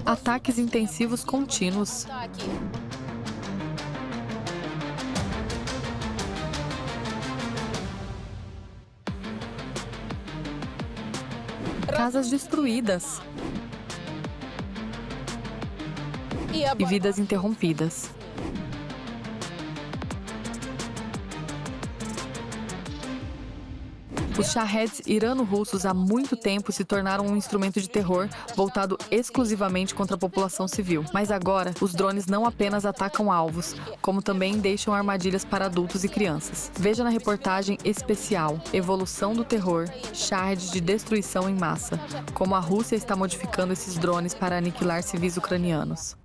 Ataques intensivos contínuos. Casas destruídas. E vidas interrompidas. Os Shahed irano-russos há muito tempo se tornaram um instrumento de terror voltado exclusivamente contra a população civil. Mas agora, os drones não apenas atacam alvos, como também deixam armadilhas para adultos e crianças. Veja na reportagem especial Evolução do Terror, Shahed de destruição em massa, como a Rússia está modificando esses drones para aniquilar civis ucranianos.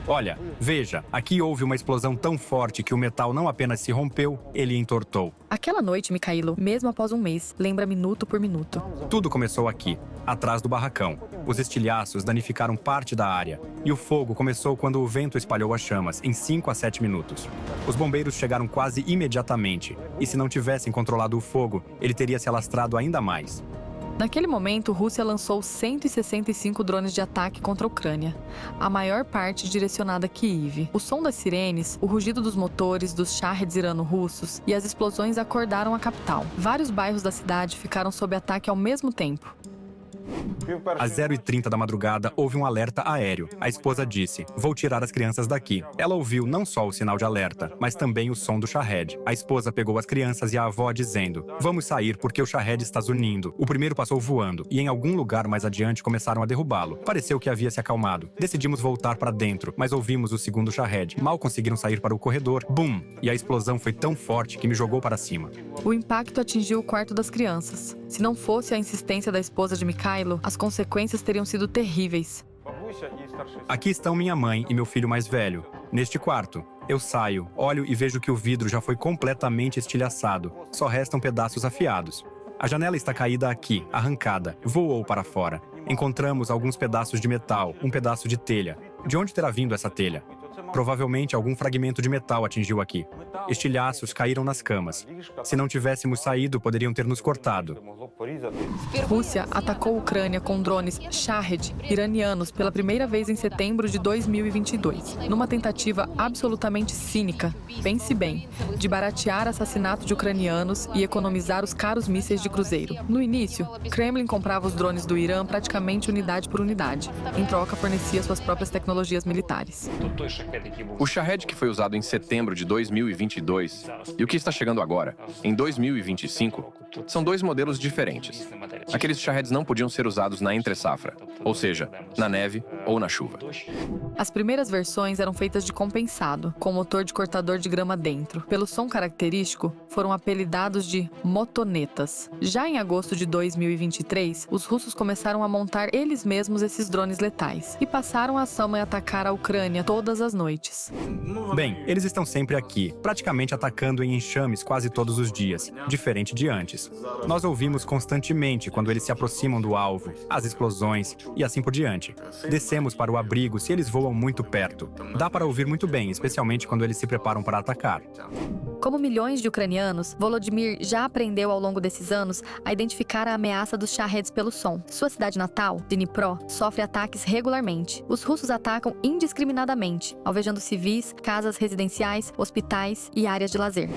Olha, veja, aqui houve uma explosão tão forte que o metal não apenas se rompeu, ele entortou. Aquela noite, Mikhailo, mesmo após um mês, lembra minuto por minuto. Tudo começou aqui, atrás do barracão. Os estilhaços danificaram parte da área. E o fogo começou quando o vento espalhou as chamas, em 5 a 7 minutos. Os bombeiros chegaram quase imediatamente. E se não tivessem controlado o fogo, ele teria se alastrado ainda mais. Naquele momento, Rússia lançou 165 drones de ataque contra a Ucrânia, a maior parte direcionada a Kyiv. O som das sirenes, o rugido dos motores dos Shaheds irano-russos e as explosões acordaram a capital. Vários bairros da cidade ficaram sob ataque ao mesmo tempo. Às 0h30 da madrugada, houve um alerta aéreo. A esposa disse, vou tirar as crianças daqui. Ela ouviu não só o sinal de alerta, mas também o som do Shahed. A esposa pegou as crianças e a avó dizendo, vamos sair porque o Shahed está zunindo. O primeiro passou voando e em algum lugar mais adiante começaram a derrubá-lo. Pareceu que havia se acalmado. Decidimos voltar para dentro, mas ouvimos o segundo Shahed. Mal conseguiram sair para o corredor. Bum! E a explosão foi tão forte que me jogou para cima. O impacto atingiu o quarto das crianças. Se não fosse a insistência da esposa de Mikhailo, as consequências teriam sido terríveis. Aqui estão minha mãe e meu filho mais velho. Neste quarto, eu saio, olho e vejo que o vidro já foi completamente estilhaçado. Só restam pedaços afiados. A janela está caída aqui, arrancada. Voou para fora. Encontramos alguns pedaços de metal, um pedaço de telha. De onde terá vindo essa telha? Provavelmente algum fragmento de metal atingiu aqui. Estilhaços caíram nas camas. Se não tivéssemos saído, poderiam ter nos cortado. Rússia atacou a Ucrânia com drones Shahed iranianos pela primeira vez em setembro de 2022, numa tentativa absolutamente cínica, pense bem, de baratear assassinato de ucranianos e economizar os caros mísseis de cruzeiro. No início, Kremlin comprava os drones do Irã praticamente unidade por unidade. Em troca, fornecia suas próprias tecnologias militares. O Shahed que foi usado em setembro de 2022 e o que está chegando agora, em 2025, são dois modelos diferentes. Aqueles Shaheds não podiam ser usados na entre-safra, ou seja, na neve ou na chuva. As primeiras versões eram feitas de compensado, com motor de cortador de grama dentro. Pelo som característico, foram apelidados de motonetas. Já em agosto de 2023, os russos começaram a montar eles mesmos esses drones letais e passaram a ação em atacar a Ucrânia todas as noites. Bem, eles estão sempre aqui, praticamente atacando em enxames quase todos os dias, diferente de antes. Nós ouvimos constantemente quando eles se aproximam do alvo, as explosões e assim por diante. Descemos para o abrigo se eles voam muito perto. Dá para ouvir muito bem, especialmente quando eles se preparam para atacar. Como milhões de ucranianos, Volodymyr já aprendeu ao longo desses anos a identificar a ameaça dos Shaheds pelo som. Sua cidade natal, Dnipro, sofre ataques regularmente. Os russos atacam indiscriminadamente, alvejando civis, casas residenciais, hospitais e áreas de lazer.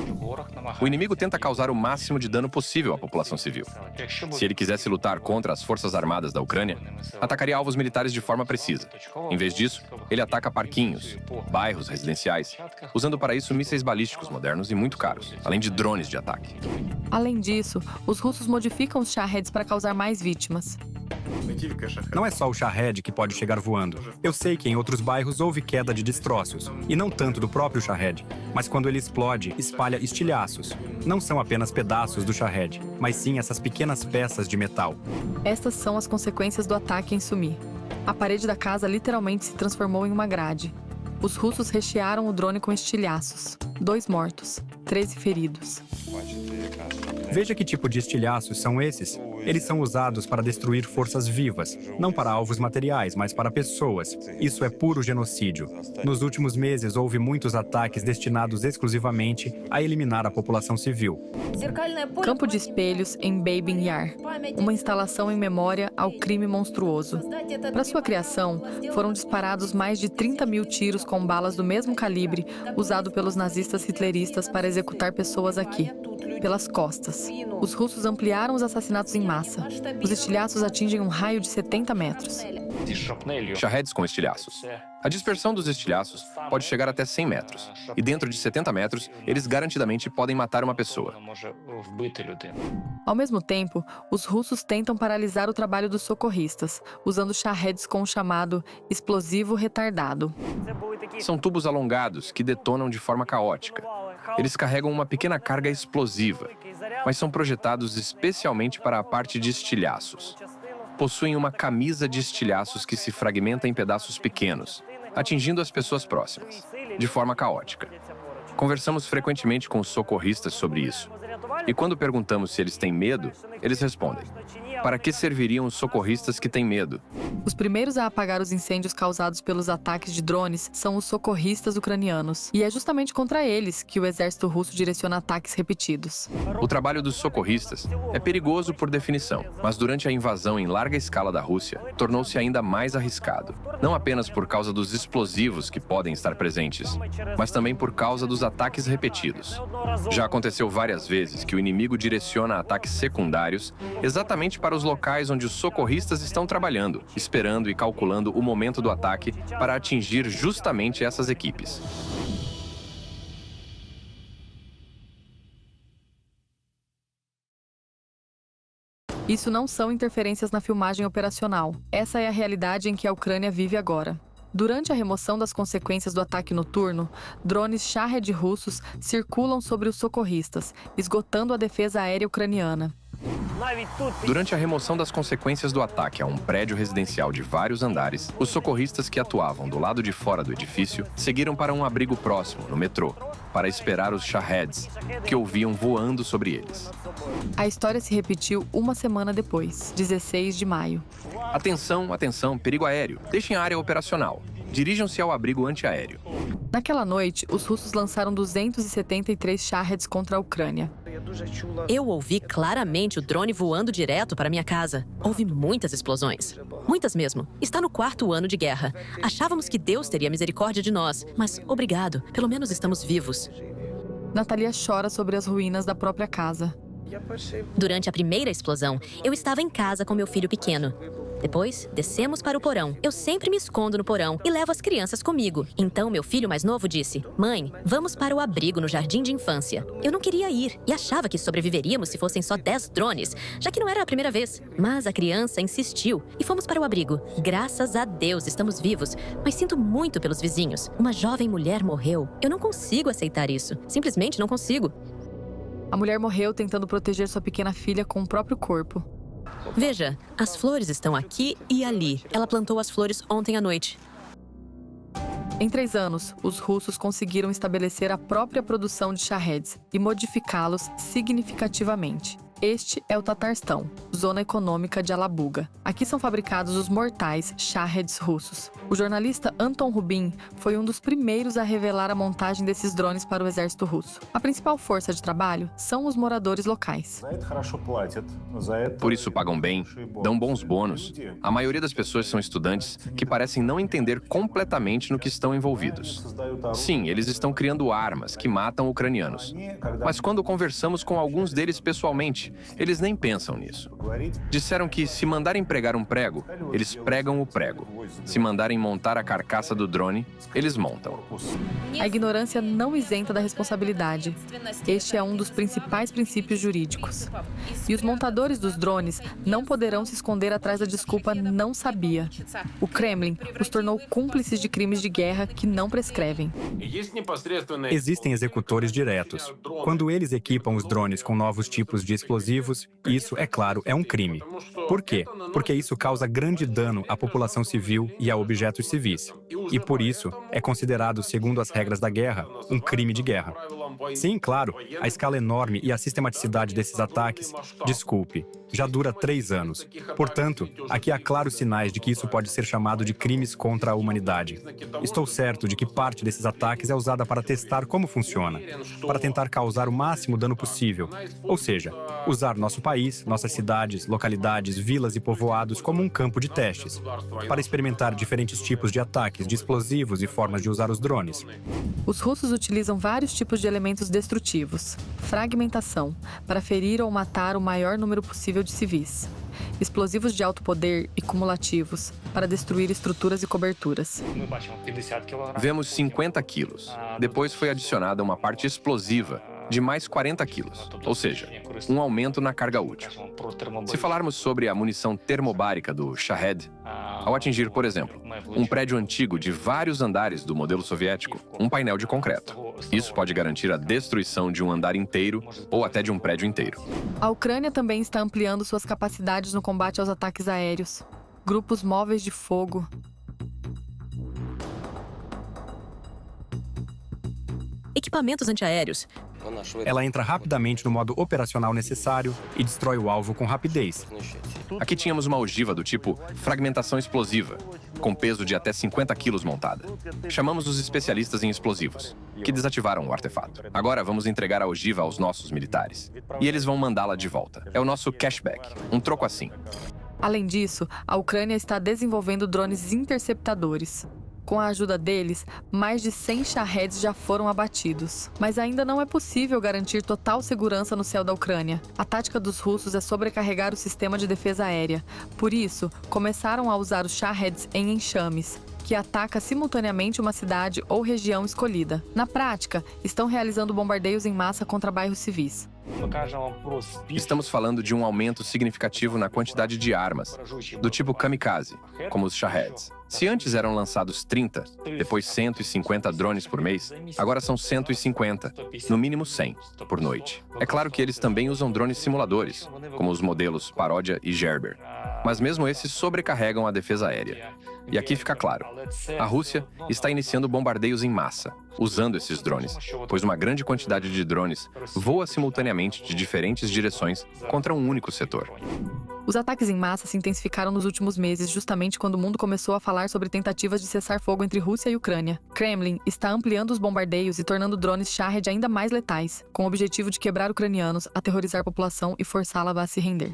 O inimigo tenta causar o máximo de dano possível à população civil. Se ele quisesse lutar contra as forças armadas da Ucrânia, atacaria alvos militares de forma precisa. Em vez disso, ele ataca parquinhos, bairros residenciais, usando para isso mísseis balísticos modernos e muito caros, além de drones de ataque. Além disso, os russos modificam os Shaheds para causar mais vítimas. Não é só o Shahed que pode chegar voando. Eu sei que em outros bairros houve queda de destroços, e não tanto do próprio Shahed, mas quando ele explode, espalha estilhaços. Não são apenas pedaços do Shahed, mas sim essas pequenas peças de metal. Estas são as consequências do ataque em Sumi. A parede da casa literalmente se transformou em uma grade. Os russos rechearam o drone com estilhaços. 2 mortos, 13 feridos. Veja que tipo de estilhaços são esses. Eles são usados para destruir forças vivas, não para alvos materiais, mas para pessoas. Isso é puro genocídio. Nos últimos meses, houve muitos ataques destinados exclusivamente a eliminar a população civil. Campo de espelhos em Babin Yar, uma instalação em memória ao crime monstruoso. Para sua criação, foram disparados mais de 30 mil tiros com balas do mesmo calibre usado pelos nazistas hitleristas para executar pessoas aqui, pelas costas. Os russos ampliaram os assassinatos em massa. Os estilhaços atingem um raio de 70 metros. Shaheeds com estilhaços. A dispersão dos estilhaços pode chegar até 100 metros. E dentro de 70 metros, eles garantidamente podem matar uma pessoa. Ao mesmo tempo, os russos tentam paralisar o trabalho dos socorristas, usando shaheeds com o chamado explosivo retardado. São tubos alongados que detonam de forma caótica. Eles carregam uma pequena carga explosiva, mas são projetados especialmente para a parte de estilhaços. Possuem uma camisa de estilhaços que se fragmenta em pedaços pequenos, atingindo as pessoas próximas, de forma caótica. Conversamos frequentemente com os socorristas sobre isso. E quando perguntamos se eles têm medo, eles respondem: para que serviriam os socorristas que têm medo? Os primeiros a apagar os incêndios causados pelos ataques de drones são os socorristas ucranianos. E é justamente contra eles que o exército russo direciona ataques repetidos. O trabalho dos socorristas é perigoso por definição, mas durante a invasão em larga escala da Rússia, tornou-se ainda mais arriscado. Não apenas por causa dos explosivos que podem estar presentes, mas também por causa dos ataques repetidos. Já aconteceu várias vezes que o inimigo direciona ataques secundários exatamente para os locais onde os socorristas estão trabalhando, esperando e calculando o momento do ataque para atingir justamente essas equipes. Isso não são interferências na filmagem operacional. Essa é a realidade em que a Ucrânia vive agora. Durante a remoção das consequências do ataque noturno, drones Shahed russos circulam sobre os socorristas, esgotando a defesa aérea ucraniana. Durante a remoção das consequências do ataque a um prédio residencial de vários andares, os socorristas que atuavam do lado de fora do edifício seguiram para um abrigo próximo, no metrô, para esperar os Shaheeds, que ouviam voando sobre eles. A história se repetiu uma semana depois, 16 de maio. Atenção, atenção, perigo aéreo. Deixem a área operacional. Dirijam-se ao abrigo antiaéreo. Naquela noite, os russos lançaram 273 Shaheeds contra a Ucrânia. Eu ouvi claramente o drone voando direto para minha casa. Houve muitas explosões. Muitas mesmo. Está no 4º ano de guerra. Achávamos que Deus teria misericórdia de nós, mas obrigado, pelo menos estamos vivos. Natalia chora sobre as ruínas da própria casa. Durante a primeira explosão, eu estava em casa com meu filho pequeno. Depois, descemos para o porão. Eu sempre me escondo no porão e levo as crianças comigo. Então, meu filho mais novo disse: "Mãe, vamos para o abrigo no jardim de infância." Eu não queria ir e achava que sobreviveríamos se fossem só 10 drones, já que não era a primeira vez. Mas a criança insistiu e fomos para o abrigo. Graças a Deus, estamos vivos, mas sinto muito pelos vizinhos. Uma jovem mulher morreu. Eu não consigo aceitar isso. Simplesmente não consigo. A mulher morreu tentando proteger sua pequena filha com o próprio corpo. Veja, as flores estão aqui e ali. Ela plantou as flores ontem à noite. Em 3 anos, os russos conseguiram estabelecer a própria produção de Shaheeds e modificá-los significativamente. Este é o Tatarstão, zona econômica de Alabuga. Aqui são fabricados os mortais Shaheeds russos. O jornalista Anton Rubin foi um dos primeiros a revelar a montagem desses drones para o exército russo. A principal força de trabalho são os moradores locais. Por isso pagam bem, dão bons bônus. A maioria das pessoas são estudantes que parecem não entender completamente no que estão envolvidos. Sim, eles estão criando armas que matam ucranianos. Mas quando conversamos com alguns deles pessoalmente, eles nem pensam nisso. Disseram que se mandarem pregar um prego, eles pregam o prego. Se mandarem montar a carcaça do drone, eles montam. A ignorância não isenta da responsabilidade. Este é um dos principais princípios jurídicos. E os montadores dos drones não poderão se esconder atrás da desculpa "não sabia". O Kremlin os tornou cúmplices de crimes de guerra que não prescrevem. Existem executores diretos. Quando eles equipam os drones com novos tipos de explosivos explosivos, isso, é claro, é um crime. Por quê? Porque isso causa grande dano à população civil e a objetos civis. E por isso, é considerado, segundo as regras da guerra, um crime de guerra. Sim, claro, a escala enorme e a sistematicidade desses ataques, desculpe, já dura 3 anos. Portanto, aqui há claros sinais de que isso pode ser chamado de crimes contra a humanidade. Estou certo de que parte desses ataques é usada para testar como funciona, para tentar causar o máximo dano possível. Ou seja, usar nosso país, nossas cidades, localidades, vilas e povoados como um campo de testes, para experimentar diferentes tipos de ataques, de explosivos e formas de usar os drones. Os russos utilizam vários tipos de elementos destrutivos. Fragmentação, para ferir ou matar o maior número possível de civis. Explosivos de alto poder e cumulativos, para destruir estruturas e coberturas. Vemos 50 quilos. Depois foi adicionada uma parte explosiva de mais 40 quilos, ou seja, um aumento na carga útil. Se falarmos sobre a munição termobárica do Shahed, ao atingir, por exemplo, um prédio antigo de vários andares do modelo soviético, um painel de concreto, isso pode garantir a destruição de um andar inteiro ou até de um prédio inteiro. A Ucrânia também está ampliando suas capacidades no combate aos ataques aéreos. Grupos móveis de fogo. Equipamentos antiaéreos. Ela entra rapidamente no modo operacional necessário e destrói o alvo com rapidez. Aqui tínhamos uma ogiva do tipo fragmentação explosiva, com peso de até 50 quilos montada. Chamamos os especialistas em explosivos, que desativaram o artefato. Agora vamos entregar a ogiva aos nossos militares. E eles vão mandá-la de volta. É o nosso cashback, um troco assim. Além disso, a Ucrânia está desenvolvendo drones interceptadores. Com a ajuda deles, mais de 100 Shaheds já foram abatidos. Mas ainda não é possível garantir total segurança no céu da Ucrânia. A tática dos russos é sobrecarregar o sistema de defesa aérea. Por isso, começaram a usar os Shaheds em enxames, que ataca simultaneamente uma cidade ou região escolhida. Na prática, estão realizando bombardeios em massa contra bairros civis. Estamos falando de um aumento significativo na quantidade de armas, do tipo kamikaze, como os Shaheds. Se antes eram lançados 30, depois 150 drones por mês, agora são 150, no mínimo 100, por noite. É claro que eles também usam drones simuladores, como os modelos Paródia e Gerber. Mas mesmo esses sobrecarregam a defesa aérea. E aqui fica claro, a Rússia está iniciando bombardeios em massa, usando esses drones, pois uma grande quantidade de drones voa simultaneamente de diferentes direções contra um único setor. Os ataques em massa se intensificaram nos últimos meses, justamente quando o mundo começou a falar sobre tentativas de cessar fogo entre Rússia e Ucrânia. Kremlin está ampliando os bombardeios e tornando drones Shahed ainda mais letais, com o objetivo de quebrar ucranianos, aterrorizar a população e forçá-la a se render.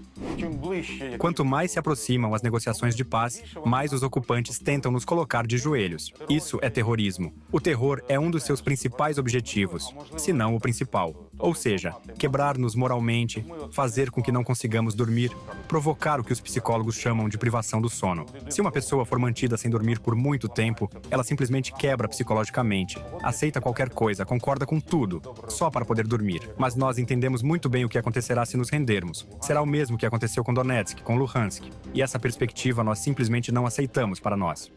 Quanto mais se aproximam as negociações de paz, mais os ocupantes tentam nos colocar de joelhos. Isso é terrorismo. O terror é um dos seus principais objetivos, se não o principal. Ou seja, quebrar-nos moralmente, fazer com que não consigamos dormir, provocar o que os psicólogos chamam de privação do sono. Se uma pessoa for mantida sem dormir por muito tempo, ela simplesmente quebra psicologicamente, aceita qualquer coisa, concorda com tudo, só para poder dormir. Mas nós entendemos muito bem o que acontecerá se nos rendermos. Será o mesmo que aconteceu com Donetsk, com Luhansk. E essa perspectiva nós simplesmente não aceitamos para nós.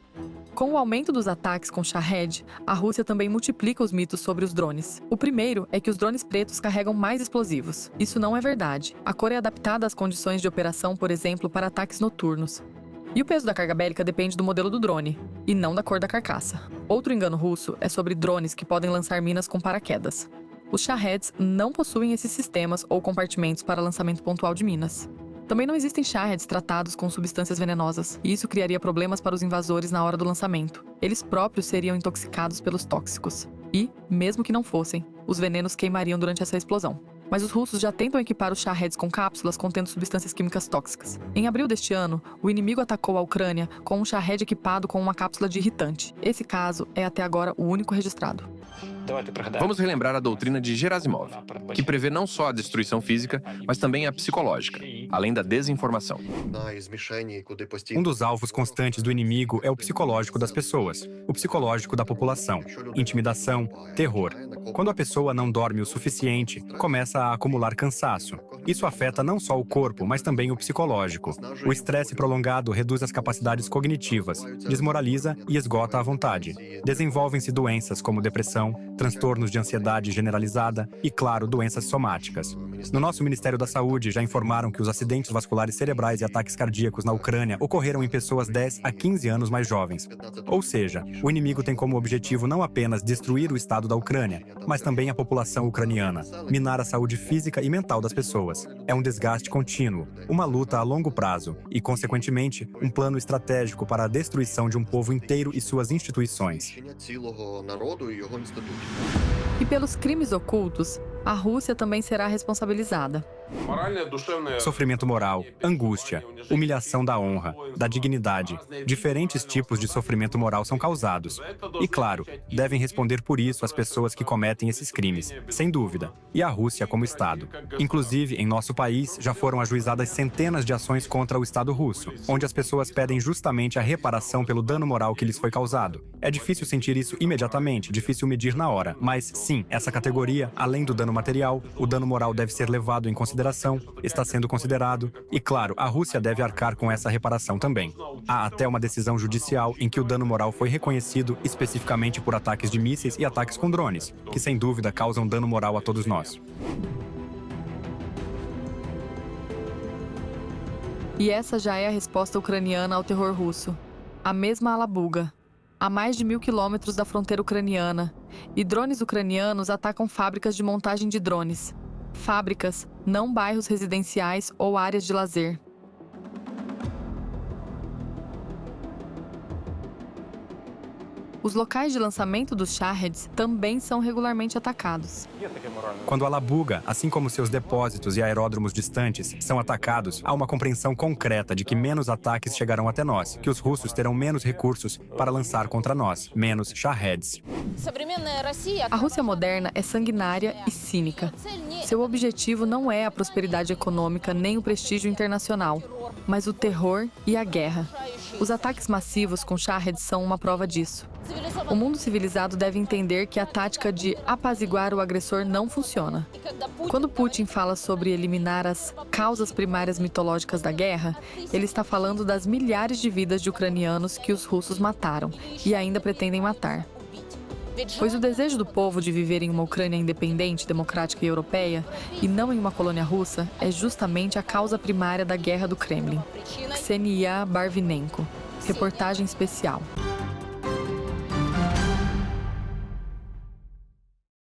Com o aumento dos ataques com Shahed, a Rússia também multiplica os mitos sobre os drones. O primeiro é que os drones pretos carregam mais explosivos. Isso não é verdade. A cor é adaptada às condições de operação, por exemplo, para ataques noturnos. E o peso da carga bélica depende do modelo do drone, e não da cor da carcaça. Outro engano russo é sobre drones que podem lançar minas com paraquedas. Os Shaheds não possuem esses sistemas ou compartimentos para lançamento pontual de minas. Também não existem Shaheds tratados com substâncias venenosas, e isso criaria problemas para os invasores na hora do lançamento. Eles próprios seriam intoxicados pelos tóxicos. E, mesmo que não fossem, os venenos queimariam durante essa explosão. Mas os russos já tentam equipar os Shaheds com cápsulas contendo substâncias químicas tóxicas. Em abril deste ano, o inimigo atacou a Ucrânia com um Shahed equipado com uma cápsula de irritante. Esse caso é até agora o único registrado. Vamos relembrar a doutrina de Gerasimov, que prevê não só a destruição física, mas também a psicológica, além da desinformação. Um dos alvos constantes do inimigo é o psicológico das pessoas, o psicológico da população, intimidação, terror. Quando a pessoa não dorme o suficiente, começa a acumular cansaço. Isso afeta não só o corpo, mas também o psicológico. O estresse prolongado reduz as capacidades cognitivas, desmoraliza e esgota a vontade. Desenvolvem-se doenças como depressão, transtornos de ansiedade generalizada e, claro, doenças somáticas. No nosso Ministério da Saúde, já informaram que os acidentes vasculares cerebrais e ataques cardíacos na Ucrânia ocorreram em pessoas 10 a 15 anos mais jovens. Ou seja, o inimigo tem como objetivo não apenas destruir o Estado da Ucrânia, mas também a população ucraniana, minar a saúde física e mental das pessoas. É um desgaste contínuo, uma luta a longo prazo e, consequentemente, um plano estratégico para a destruição de um povo inteiro e suas instituições. E pelos crimes ocultos, a Rússia também será responsabilizada. Sofrimento moral, angústia, humilhação da honra, da dignidade. Diferentes tipos de sofrimento moral são causados. E, claro, devem responder por isso as pessoas que cometem esses crimes, sem dúvida, e a Rússia como Estado. Inclusive, em nosso país, já foram ajuizadas centenas de ações contra o Estado russo, onde as pessoas pedem justamente a reparação pelo dano moral que lhes foi causado. É difícil sentir isso imediatamente, difícil medir na hora, mas sim, essa categoria, além do dano material, o dano moral deve ser levado em consideração, está sendo considerado, e claro, a Rússia deve arcar com essa reparação também. Há até uma decisão judicial em que o dano moral foi reconhecido especificamente por ataques de mísseis e ataques com drones, que sem dúvida causam dano moral a todos nós. E essa já é a resposta ucraniana ao terror russo. A mesma Alabuga, a mais de 1.000 quilômetros da fronteira ucraniana, e drones ucranianos atacam fábricas de montagem de drones. Fábricas, não bairros residenciais ou áreas de lazer. Os locais de lançamento dos Shaheds também são regularmente atacados. Quando a Alabuga, assim como seus depósitos e aeródromos distantes, são atacados, há uma compreensão concreta de que menos ataques chegarão até nós, que os russos terão menos recursos para lançar contra nós, menos Shaheds. A Rússia moderna é sanguinária e cínica. Seu objetivo não é a prosperidade econômica nem o prestígio internacional, mas o terror e a guerra. Os ataques massivos com Shaheds são uma prova disso. O mundo civilizado deve entender que a tática de apaziguar o agressor não funciona. Quando Putin fala sobre eliminar as causas primárias mitológicas da guerra, ele está falando das milhares de vidas de ucranianos que os russos mataram e ainda pretendem matar. Pois o desejo do povo de viver em uma Ucrânia independente, democrática e europeia, e não em uma colônia russa, é justamente a causa primária da guerra do Kremlin. Ksenia Barvinenko. Reportagem especial.